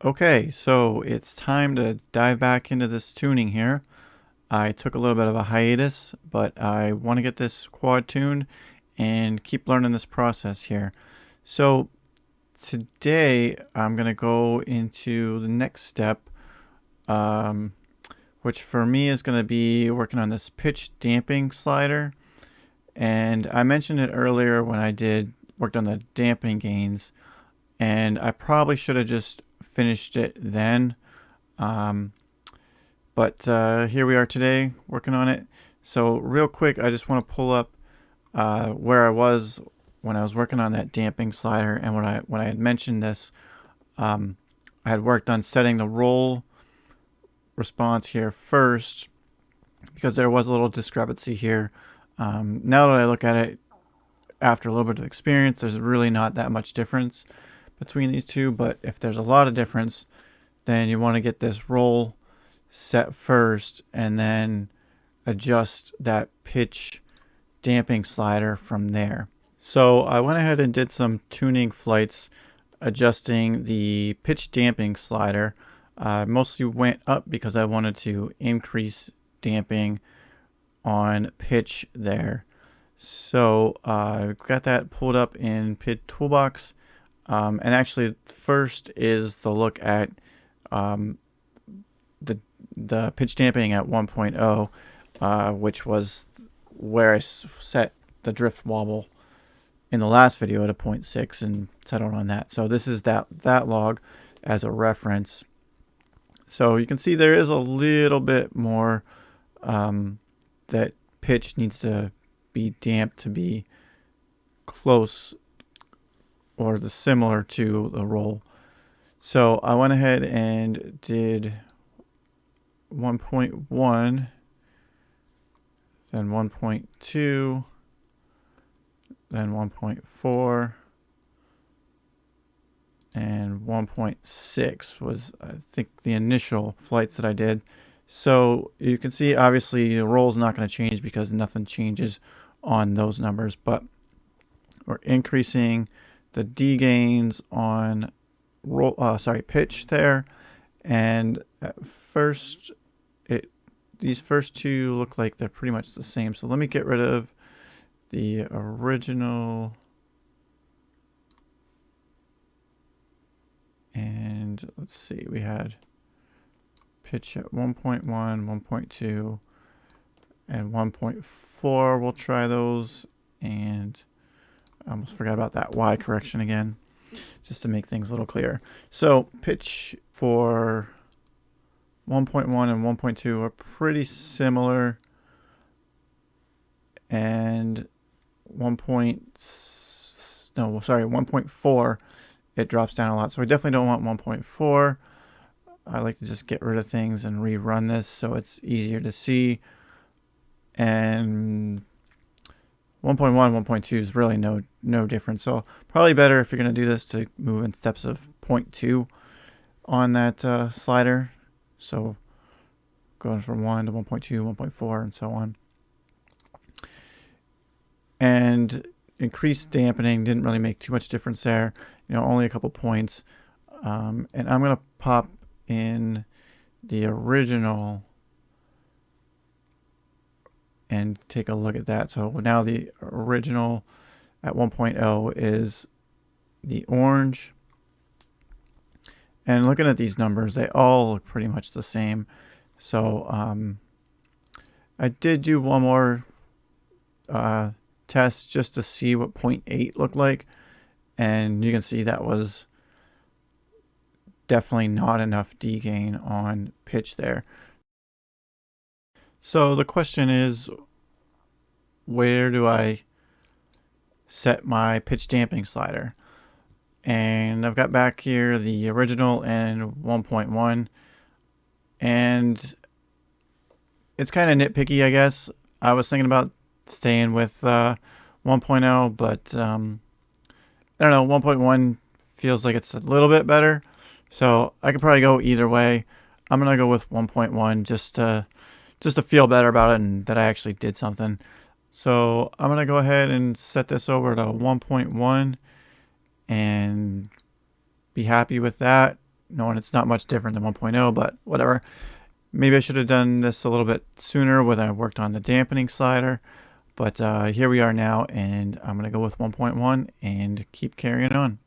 Okay, so it's time to dive back into this tuning here. I took a little bit of a hiatus, but I want to get this quad tuned and keep learning this process here. So today I'm going to go into the next step, which for me is going to be working on this pitch damping slider. And I mentioned it earlier when I worked on the damping gains, and I probably should have just finished it then. But here we are today working on it. So real quick, I just want to pull up where I was when I was working on that damping slider, and when I had mentioned this, I had worked on setting the roll response here first because there was a little discrepancy here. Now that I look at it after a little bit of experience, there's really not that much difference between these two, but if there's a lot of difference, then you want to get this roll set first and then adjust that pitch damping slider from there. So I went ahead and did some tuning flights adjusting the pitch damping slider. Mostly went up because I wanted to increase damping on pitch there. So I got that pulled up in PID Toolbox. And actually first is the look at the pitch damping at 1.0, which was where I set the drift wobble in the last video at a 0.6 and settled on that. So this is that log as a reference. So you can see there is a little bit more that pitch needs to be damped to be close or the similar to the roll. So I went ahead and did 1.1, then 1.2, then 1.4, and 1.6 was, I think, the initial flights that I did. So you can see obviously the roll is not going to change because nothing changes on those numbers, but we're increasing the D gains on pitch there, and at first these first two look like they're pretty much the same. So let me get rid of the original, and let's see, we had pitch at 1.1, 1.2, and 1.4. We'll try those, and I almost forgot about that Y correction again, just to make things a little clearer. So pitch for 1.1 and 1.2 are pretty similar, and 1.4, it drops down a lot. So we definitely don't want 1.4. I like to just get rid of things and rerun this so it's easier to see. And 1.1, 1.2 is really no difference. So probably better if you're going to do this to move in steps of 0.2 on that slider. So going from 1 to 1.2, 1.4, and so on. And increased dampening didn't really make too much difference there. Only a couple points. And I'm going to pop in the original and take a look at that. So now the original at 1.0 is the orange. And looking at these numbers, they all look pretty much the same. So I did do one more test just to see what 0.8 looked like. And you can see that was definitely not enough D-gain on pitch there. So the question is, where do I set my pitch damping slider? And I've got back here the original and 1.1, and it's kind of nitpicky, I guess. I was thinking about staying with 1.0, but I don't know, 1.1 feels like it's a little bit better, so I could probably go either way. I'm gonna go with 1.1 just to feel better about it and that I actually did something. So I'm gonna go ahead and set this over to 1.1 and be happy with that. knowing it's not much different than 1.0, but whatever. Maybe I should have done this a little bit sooner when I worked on the dampening slider, but here we are now, and I'm going to go with 1.1 and keep carrying on.